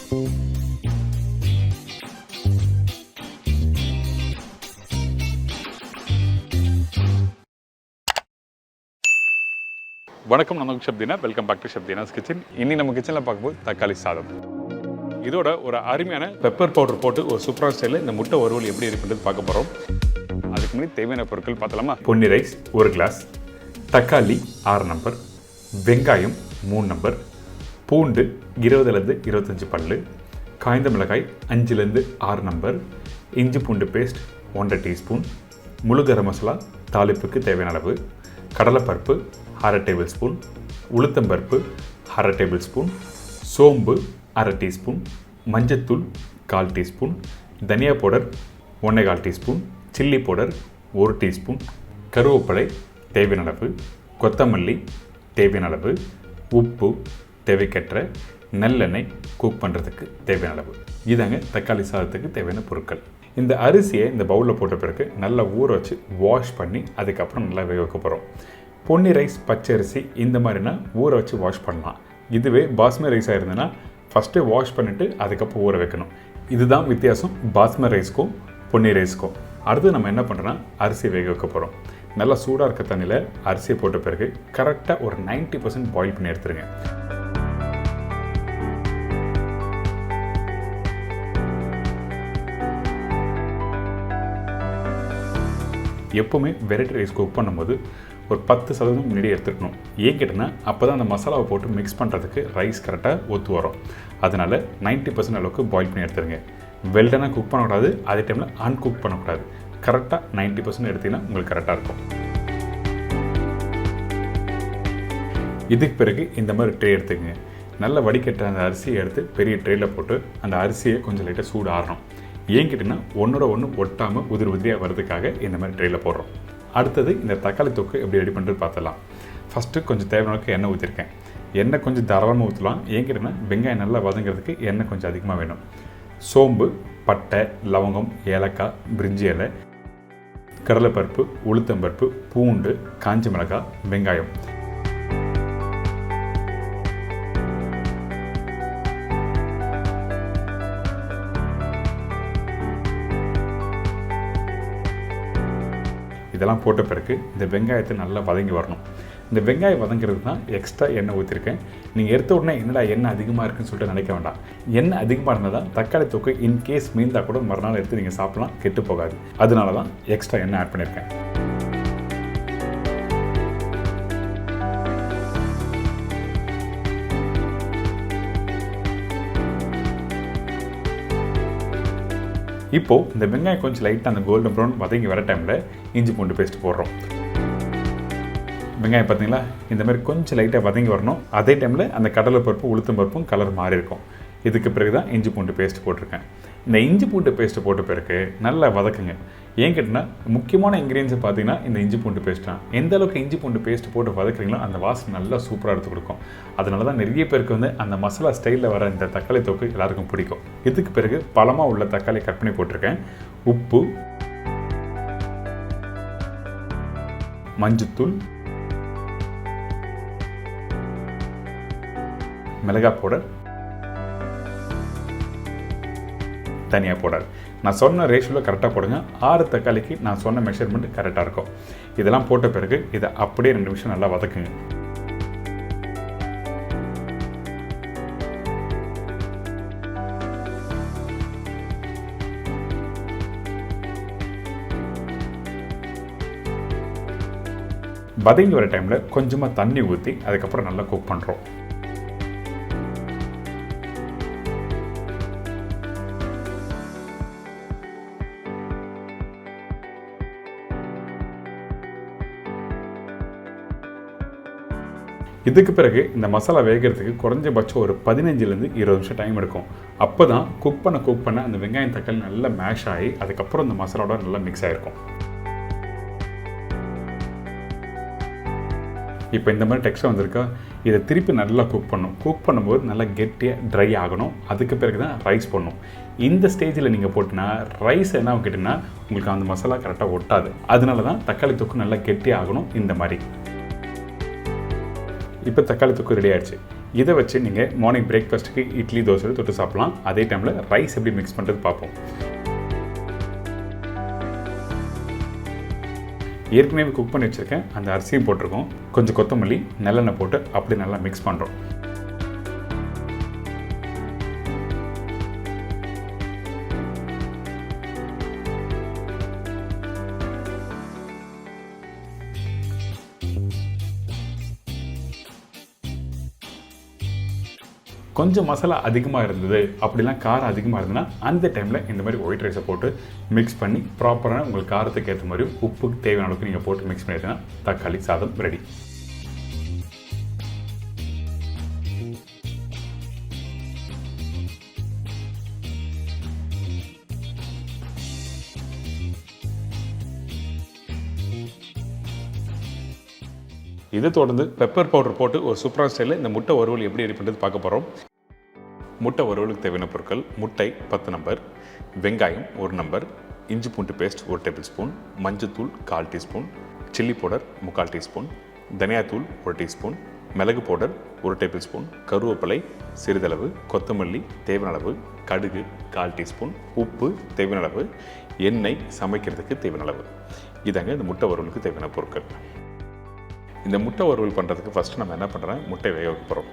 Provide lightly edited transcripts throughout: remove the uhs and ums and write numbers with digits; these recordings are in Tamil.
வணக்கம், நம்ம Shabdina. Welcome back to Shabdina's kitchen. இன்னைக்கு நம்ம கிச்சனில் பார்க்கும்போது தக்காளி சாதம். இதோட ஒரு அருமையான பெப்பர் பவுடர் போட்டு ஒரு சூப்பரான ஸ்டைலில் இந்த முட்டை வறுவல் எப்படி இருக்குன்றது பார்க்க போகிறோம். அதுக்கு முன்னாடி தேவையான பொருட்கள் பார்த்தலாமா? பொன்னி ரைஸ் 1 கிளாஸ், தக்காளி 6 நம்பர், வெங்காயம் 3 நம்பர், பூண்டு 20லேருந்து 25 பல்லு, காய்ந்த மிளகாய் 5லேருந்து 6 நம்பர், இஞ்சி பூண்டு பேஸ்ட் 1/2 டீஸ்பூன், முழு கரம் மசாலா தாளிப்புக்கு தேவையான அளவு, கடலைப்பருப்பு 1/2 டேபிள் ஸ்பூன், உளுத்தம்பருப்பு 1/2 டேபிள் ஸ்பூன், சோம்பு 1/2 டீஸ்பூன், மஞ்சத்தூள் 1/4 டீஸ்பூன், தனியா powder 1/4 teaspoon, chilli powder 1 teaspoon, கருவேப்பிலை தேவையான அளவு, கொத்தமல்லி தேவையான அளவு, உப்பு தேவைக்கேற்ற, நல்லெண்ணெய் குக் பண்ணுறதுக்கு தேவையான அளவு. இதாங்க தக்காளி சாதத்துக்கு தேவையான பொருட்கள். இந்த அரிசியை இந்த பவுலில் போட்ட பிறகு நல்லா ஊற வச்சு வாஷ் பண்ணி அதுக்கப்புறம் நல்லா வேக வைக்க போகிறோம். பொன்னி ரைஸ், பச்சை அரிசி இந்த மாதிரினா ஊற வச்சு வாஷ் பண்ணலாம். இதுவே பாஸ்மதி ரைஸாக இருந்ததுன்னா ஃபஸ்ட்டு வாஷ் பண்ணிவிட்டு அதுக்கப்புறம் ஊற வைக்கணும். இதுதான் வித்தியாசம் பாஸ்மதி ரைஸ்க்கும் பொன்னி ரைஸ்க்கும். அடுத்து நம்ம என்ன பண்ணுறோன்னா அரிசி வேக வைக்க போகிறோம். நல்லா சூடாக இருக்க தண்ணியில் அரிசியை போட்ட பிறகு கரெக்டாக ஒரு 90% பாயில் பண்ணி எடுத்துருங்க. எப்போவுமே வெரைட்டி ரைஸ் குக் பண்ணும்போது ஒரு 10% முன்னாடி எடுத்துக்கணும். ஏன் கேட்டோன்னா அப்போ தான் அந்த மசாலாவை போட்டு மிக்ஸ் பண்ணுறதுக்கு ரைஸ் கரெக்டாக ஒத்து வரும். அதனால் 90% அளவுக்கு பாயில் பண்ணி எடுத்துருங்க. வெல்டனாக குக் பண்ணக்கூடாது, அதே டைமில் அன்குக் பண்ணக்கூடாது. கரெக்டாக 90% எடுத்திங்கன்னா உங்களுக்கு கரெக்டாக இருக்கும். இதுக்கு பிறகு இந்த மாதிரி ட்ரே எடுத்துக்கங்க. நல்லா வடிகட்ட அந்த அரிசியை எடுத்து பெரிய ட்ரேயில் போட்டு அந்த அரிசியை கொஞ்சம் லைட்டாக சூடு ஆறணும். ஏன் கேட்டிங்கன்னா ஒன்றோட ஒன்று ஒட்டாமல் உதிரியாக வர்றதுக்காக இந்த மாதிரி ட்ரேயில் போடுறோம். அடுத்தது இந்த தக்காளி தொக்கு எப்படி ரெடி பண்ணுறது பார்த்துடலாம். ஃபஸ்ட்டு கொஞ்சம் தேவையான எண்ணெய் ஊற்றிருக்கேன். எண்ணெய் கொஞ்சம் தாராளமாக ஊற்றலாம். ஏன் கேட்டிங்கன்னா வெங்காயம் நல்லா வதங்கிறதுக்கு எண்ணெய் கொஞ்சம் அதிகமாக வேணும். சோம்பு, பட்டை, லவங்கம், ஏலக்காய், பிரிஞ்சி இலை, கடலைப்பருப்பு, உளுத்தம்பருப்பு, பூண்டு, காஞ்ச மிளகாய், வெங்காயம். இதெல்லாம் போட்ட பிறகு இந்த வெங்காயத்தை நல்லா வதங்கி வரணும். இந்த வெங்காயம் வதங்கிறது தான் எக்ஸ்ட்ரா எண்ணெய் ஊற்றிருக்கேன். நீங்கள் எடுத்த உடனே என்னடா எண்ணெய் அதிகமாக இருக்குன்னு சொல்லிட்டு நினைக்க வேண்டாம். எண்ணெய் அதிகமாக இருந்தால் தான் தக்காளி தொக்கு இன்கேஸ் மீந்தால் கூட மறுநாள் எடுத்து நீங்கள் சாப்பிட்லாம், கெட்டு போகாது. அதனால தான் எக்ஸ்ட்ரா எண்ணெய் ஆட் பண்ணியிருக்கேன். இப்போது இந்த வெங்காயம் கொஞ்சம் லைட்டாக அந்த கோல்டன் ப்ரௌன் வதங்கி வர டைமில் இஞ்சி பூண்டு பேஸ்ட் போடுறோம். வெங்காயம் பார்த்தீங்களா இந்த மாதிரி கொஞ்சம் லைட்டாக வதங்கி வரணும். அதே டைமில் அந்த கடலைப்பருப்பு, உளுத்தம் பருப்பும் கலர் மாறி இருக்கும். இதுக்கு பிறகு தான் இஞ்சி பூண்டு பேஸ்ட் போட்டிருக்கேன். இந்த இஞ்சி பூண்டு பேஸ்ட்டு போட்ட பிறகு நல்லா வதக்குங்க. ஏன் கேட்டிங்கன்னா முக்கியமான இன்க்ரீடியன்ஸை பார்த்தீங்கன்னா இந்த இஞ்சி பூண்டு பேஸ்ட் தான். எந்த அளவுக்கு இஞ்சி பூண்டு பேஸ்ட்டு போட்டு வதக்குறீங்களோ அந்த வாசனை நல்லா சூப்பராக எடுத்து கொடுக்கும். அதனால தான் நிறைய பேருக்கு வந்து அந்த மசாலா ஸ்டைலில் வர இந்த தக்காளி தொக்கு எல்லாருக்கும் பிடிக்கும். இதுக்கு பிறகு பழமாக உள்ள தக்காளி கட் பண்ணி போட்டிருக்கேன். உப்பு, மஞ்சத்தூள், மிளகாய் பவுடர், தனியா பவுடர். நான் சொன்ன ரேஷியோவில் கரெக்டாக போடுங்க. 6 தக்காளிக்கு நான் சொன்ன மெஷர்மெண்ட் கரெக்டாக இருக்கும். இதெல்லாம் போட்ட பிறகு இதை அப்படியே 2 நிமிஷம் நல்லா வதக்குங்க. வதங்கி வர டைமில் கொஞ்சமாக தண்ணி ஊற்றி அதுக்கப்புறம் நல்லா குக் பண்ணுறோம். இதுக்கு பிறகு இந்த மசாலா வேகிறதுக்கு குறைஞ்சபட்சம் ஒரு 15லேருந்து 20 நிமிஷம் டைம் எடுக்கும். அப்போ தான் குக் பண்ண அந்த வெங்காயம் தக்காளி நல்லா மேஷ் ஆகி அதுக்கப்புறம் இந்த மசாலாவோட நல்லா மிக்ஸ் ஆகிருக்கும். இப்போ இந்த மாதிரி டெக்ஸ்டர் வந்திருக்கா, இதை திருப்பி நல்லா குக் பண்ணும்போது நல்லா கெட்டியாக ட்ரை ஆகணும். அதுக்கு பிறகு தான் ரைஸ் போடணும். இந்த ஸ்டேஜில் நீங்கள் போட்டினா ரைஸ் என்ன கேட்டிங்கன்னா உங்களுக்கு அந்த மசாலா கரெக்டாக ஒட்டாது. அதனால தான் தக்காளி தொக்கு நல்லா கெட்டியாக ஆகணும். இந்த மாதிரி இப்போ தக்காளி தொக்கு ரெடி ஆகிடுச்சு. இதை வச்சு நீங்கள் மார்னிங் பிரேக்ஃபாஸ்ட்டுக்கு இட்லி தோசை தொட்டு சாப்பிட்லாம். அதே டைமில் ரைஸ் எப்படி மிக்ஸ் பண்ணுறது பார்ப்போம். ஏற்கனவே குக் பண்ணி வச்சுருக்கேன் அந்த அரிசியும் போட்டிருக்கோம். கொஞ்சம் கொத்தமல்லி நல்லெண்ணெய் போட்டு அப்படி நல்லா மிக்ஸ் பண்ணுறோம். கொஞ்சம் மசாலா அதிகமாக இருந்தது, அப்படிலாம் காரம் அதிகமாக இருந்ததுன்னா அந்த டைமில் இந்த மாதிரி ஒயிட் ரைஸை போட்டு மிக்ஸ் பண்ணி ப்ராப்பரான உங்களுக்கு காரத்துக்கு ஏற்ற மாதிரி உப்புக்கு தேவையான அளவுக்கு நீங்கள் போட்டு மிக்ஸ் பண்ணிட்டீங்கன்னா தக்காளி சாதம் ரெடி. இதை தொடர்ந்து பெப்பர் பவுடர் போட்டு ஒரு சூப்பரான ஸ்டைலில் இந்த முட்டை வறுவல் எப்படி ரெடி பண்ணுறது பார்க்க போகிறோம். முட்டை வறுவலுக்கு தேவையான பொருட்கள்: முட்டை 10 நம்பர், வெங்காயம் 1 நம்பர், இஞ்சி பூண்டு பேஸ்ட் 1 டேபிள் ஸ்பூன், மஞ்சத்தூள் 1/4 டீஸ்பூன், சில்லி பவுடர் 3/4 டீஸ்பூன், தனியாத்தூள் 1 டீஸ்பூன், மிளகு பவுடர் 1 டேபிள் ஸ்பூன், கருவேப்பிலை சிறிதளவு, கொத்தமல்லி தேவையான அளவு, கடுகு 1/4 டீஸ்பூன், உப்பு தேவையான அளவு, எண்ணெய் சமைக்கிறதுக்கு தேவையான அளவு. இதாங்க இந்த முட்டை வறுவலுக்கு தேவையான பொருட்கள். இந்த முட்டை வறுவல் பண்ணுறதுக்கு ஃபஸ்ட்டு நம்ம என்ன பண்ணுறோம், முட்டை வேக வைக்க போகிறோம்.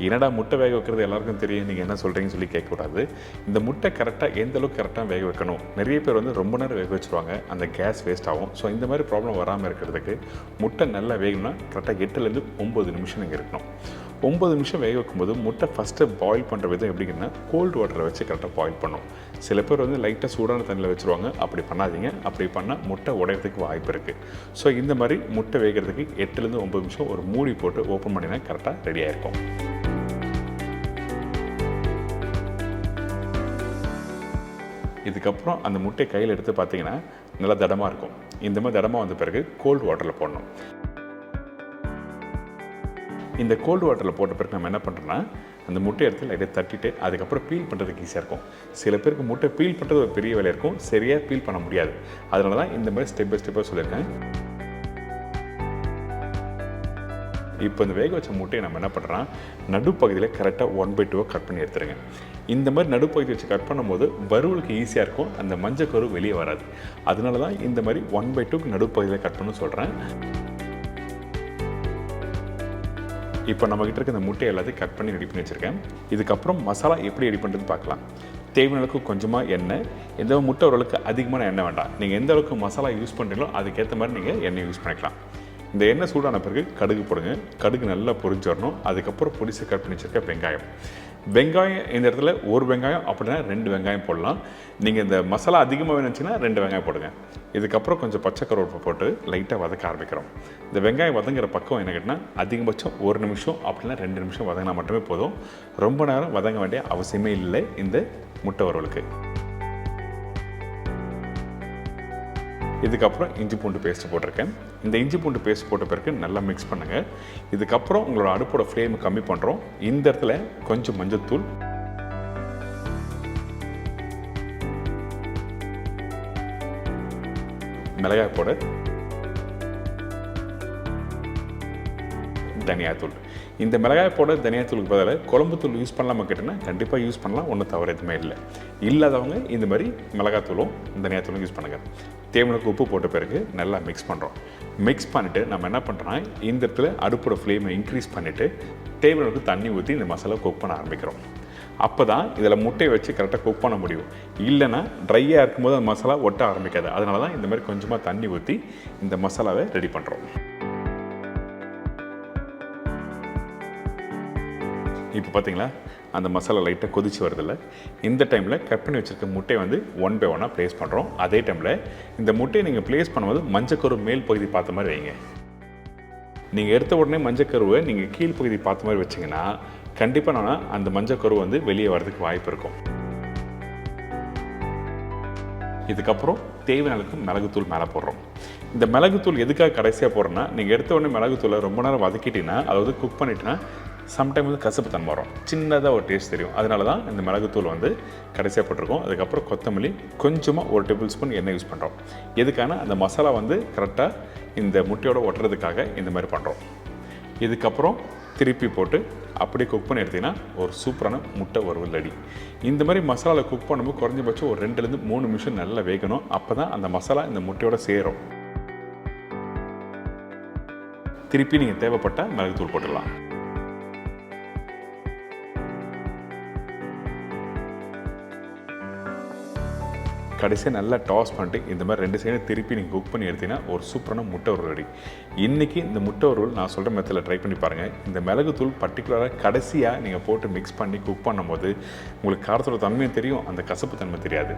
என்னடா முட்டை வேக வைக்கிறது எல்லாருக்கும் தெரியும், நீங்கள் என்ன சொல்கிறீங்கன்னு சொல்லி கேட்கக்கூடாது. இந்த முட்டை கரெக்டாக எந்த அளவுக்கு கரெக்டாக வேக வைக்கணும். நிறைய பேர் வந்து ரொம்ப நேரம் வேக வச்சுருவாங்க, அந்த கேஸ் வேஸ்ட் ஆகும். ஸோ இந்த மாதிரி ப்ராப்ளம் வராமல் இருக்கிறதுக்கு முட்டை நல்லா வேகணும்னா கரெக்டாக 8லேருந்து 9 நிமிஷம் நீங்கள் இருக்கணும். 9 நிமிஷம் வேக வைக்கும்போது முட்டை ஃபஸ்ட்டு பாயில் பண்ணுற விதம் எப்படிங்கன்னா, கோல்டு வாட்டரை வச்சு கரெக்டாக பாயில் பண்ணும். சில பேர் வந்து லைட்டாக சூடான தண்ணியில் வச்சுருவாங்க. அப்படி பண்ணாதீங்க. அப்படி பண்ணால் முட்டை உடையிறதுக்கு வாய்ப்பு இருக்குது. ஸோ இந்த மாதிரி முட்டை வேகிறதுக்கு 8லேருந்து 9 நிமிஷம் ஒரு மூடி போட்டு ஓப்பன் பண்ணினா கரெக்டாக ரெடியாக இருக்கும். இதுக்கப்புறம் அந்த முட்டை கையில் எடுத்து பார்த்தீங்கன்னா நல்லா தடமாக இருக்கும். இந்த மாதிரி தடமாக வந்த பிறகு கோல்டு வாட்டரில் போடணும். இந்த கோல்டு வாட்டரில் போட்ட பிறகு நம்ம என்ன பண்ணுறோன்னா, அந்த முட்டை எடுத்து லைட்டாக தட்டிட்டு அதுக்கப்புறம் பீல் பண்ணுறதுக்கு ஈஸியாக இருக்கும். சில பேருக்கு முட்டை பீல் பண்ணுறது ஒரு பெரிய வேலை இருக்கும், சரியாக பீல் பண்ண முடியாது. அதனால தான் இந்த மாதிரி ஸ்டெப் பை ஸ்டெப்பாக சொல்லியிருக்கேன். இப்போ இந்த வேக வச்ச முட்டையை நம்ம என்ன பண்ணுறோன்னா, நடுப்பகுதியில் கரெக்டாக 1/2 கட் பண்ணி எடுத்துருங்க. இந்த மாதிரி நடுப்பகுதி வச்சு கட் பண்ணும்போது வறுவலுக்கு ஈஸியாக இருக்கும், அந்த மஞ்சக்கரு வெளியே வராது. அதனால தான் இந்த மாதிரி 1/2 நடுப்பகுதியில் கட் பண்ண சொல்கிறேன். இப்போ நம்மகிட்ட இருக்க இந்த முட்டை எல்லாத்தையும் கட் பண்ணி ரெடி பண்ணி வச்சுருக்கேன். இதுக்கப்புறம் மசாலா எப்படி ரெடி பண்ணுறது பார்க்கலாம். தேவையான அளவுக்கு கொஞ்சமாக எண்ணெய். எந்த முட்டை ஓரளவுக்கு அதிகமான எண்ணெய் வேண்டாம். நீங்கள் எந்த அளவுக்கு மசாலா யூஸ் பண்ணுறீங்களோ அதுக்கேற்ற மாதிரி நீங்கள் எண்ணெய் யூஸ் பண்ணிக்கலாம். இந்த எண்ணெய் சூடான பிறகு கடுகு போடுங்க. கடுகு நல்லா பொரிஞ்சு வரணும். அதுக்கப்புறம் பொடிசை கட் பண்ணி வச்சுருக்க வெங்காயம். வெங்காயம் இந்த இடத்துல 1 வெங்காயம் அப்படின்னா 2 வெங்காயம் போடலாம். நீங்கள் இந்த மசாலா அதிகமாக வேணுச்சுன்னா 2 வெங்காயம் போடுங்க. இதுக்கப்புறம் கொஞ்சம் பச்சை கருவேப்பிலை போட்டு லைட்டாக வதக்க ஆரம்பிக்கிறோம். இந்த வெங்காயம் வதங்குற பக்கம் என்ன கேட்டினா, அதிகபட்சம் 1 நிமிஷம் அப்படின்னா 2 நிமிஷம் வதங்கினா மட்டுமே போதும். ரொம்ப நேரம் வதங்க வேண்டிய அவசியமே இல்லை இந்த முட்டை வறுவலுக்கு. இதுக்கப்புறம் இஞ்சி பூண்டு பேஸ்ட்டு போட்டிருக்கேன். இந்த இஞ்சி பூண்டு பேஸ்ட் போட்ட பிறகு நல்லா மிக்ஸ் பண்ணுங்கள். இதுக்கப்புறம் உங்களோட அடுப்போட ஃப்ளேம் கம்மி பண்ணுறோம். இந்த இடத்துல கொஞ்சம் மஞ்சத்தூள், மிளகாய் பவுடர், தனியாத்தூள். இந்த மிளகாய் பவுடர் தனியாத்தூளுக்கு பதிலாக குழம்புத்தூள் யூஸ் பண்ணலாமா கேட்டேன்னா கண்டிப்பாக யூஸ் பண்ணலாம், ஒன்றும் தவறு எதுவுமே இல்லை. இல்லாதவங்க இந்த மாதிரி மிளகாத்தூளும் தனியாத்தூளும் யூஸ் பண்ணுங்கள். தேவையான உப்பு போட்ட பிறகு நல்லா மிக்ஸ் பண்ணுறோம். மிக்ஸ் பண்ணிவிட்டு நம்ம என்ன பண்ணுறோன்னா, இந்த இடத்துல அடுப்போட ஃப்ளேமை இன்க்ரீஸ் பண்ணிவிட்டு தேவையான தண்ணி ஊற்றி இந்த மசாலா குக் பண்ண ஆரம்பிக்கிறோம். அப்போ தான் இதில் முட்டையை வச்சு கரெக்டாக குக் பண்ண முடியும். இல்லைன்னா ட்ரையாக இருக்கும்போது அந்த மசாலா ஒட்ட ஆரம்பிக்காது. அதனால தான் இந்த மாதிரி கொஞ்சமாக தண்ணி ஊற்றி இந்த மசாலாவை ரெடி பண்ணுறோம். இப்போ பார்த்தீங்களா, அந்த மசாலா லைட்டாக கொதிச்சு வருதில்ல. இந்த டைமில் கட் பண்ணி வச்சுருக்க முட்டையை வந்து 1 by 1 ப்ளேஸ் பண்ணுறோம். அதே டைமில் இந்த முட்டையை நீங்கள் ப்ளேஸ் பண்ணும்போது மஞ்சக்கரு மேல் பகுதி பார்த்த மாதிரி வைங்க. நீங்கள் எடுத்த உடனே மஞ்சக்கருவை நீங்கள் கீழ் பகுதி பார்த்த மாதிரி வச்சிங்கன்னா கண்டிப்பாக அந்த மஞ்சக்கரு வந்து வெளியே வரதுக்கு வாய்ப்பு இருக்கும். இதுக்கப்புறம் தேவையான அளவுக்கு மிளகுத்தூள் மேலே போடுறோம். இந்த மிளகுத்தூள் எதுக்காக கடைசியாக போடுறோன்னா, நீங்கள் எடுத்த உடனே மிளகுத்தூளை ரொம்ப நேரம் வதக்கிட்டீங்கன்னா, அதாவது குக் பண்ணிட்டீங்கன்னா சம்டைம் வந்து கசப்பு தன்மை வரும், சின்னதாக ஒரு டேஸ்ட் தெரியும். அதனால தான் இந்த மிளகுத்தூள் வந்து கடைசியாக போட்டிருக்கோம். அதுக்கப்புறம் கொத்தமல்லி, கொஞ்சமாக 1 டேபிள் ஸ்பூன் எண்ணெய் யூஸ் பண்ணுறோம். எதுக்கான அந்த மசாலா வந்து கரெக்டாக இந்த முட்டையோட ஒட்டுறதுக்காக இந்த மாதிரி பண்ணுறோம். இதுக்கப்புறம் திருப்பி போட்டு அப்படியே குக் பண்ணி எடுத்திங்கன்னா ஒரு சூப்பரான முட்டை வறுவல் ரெடி. இந்த மாதிரி மசாலாவில் குக் பண்ணும்போது குறைஞ்சபட்சம் ஒரு 2லேருந்து 3 நிமிஷம் நல்லா வேகணும். அப்போ தான் அந்த மசாலா இந்த முட்டையோட சேரும். திருப்பி நீங்கள் தேவைப்பட்டால் மிளகுத்தூள் போட்டுடலாம். கடைசியாக நல்லா டாஸ் பண்ணிட்டு இந்த மாதிரி 2 சைடும் திருப்பி நீங்கள் குக் பண்ணி எடுத்தீங்கன்னா ஒரு சூப்பரான முட்டை வறுவல் ரெடி. இன்றைக்கி இந்த முட்டை வறுவல் நான் சொல்கிற மெத்தடில் ட்ரை பண்ணி பாருங்கள். இந்த மிளகுத்தூள் பர்டிகுலராக கடைசியாக நீங்கள் போட்டு மிக்ஸ் பண்ணி குக் பண்ணும்போது உங்களுக்கு காரத்தோட தன்மையும் தெரியும், அந்த கசப்பு தன்மை தெரியாது.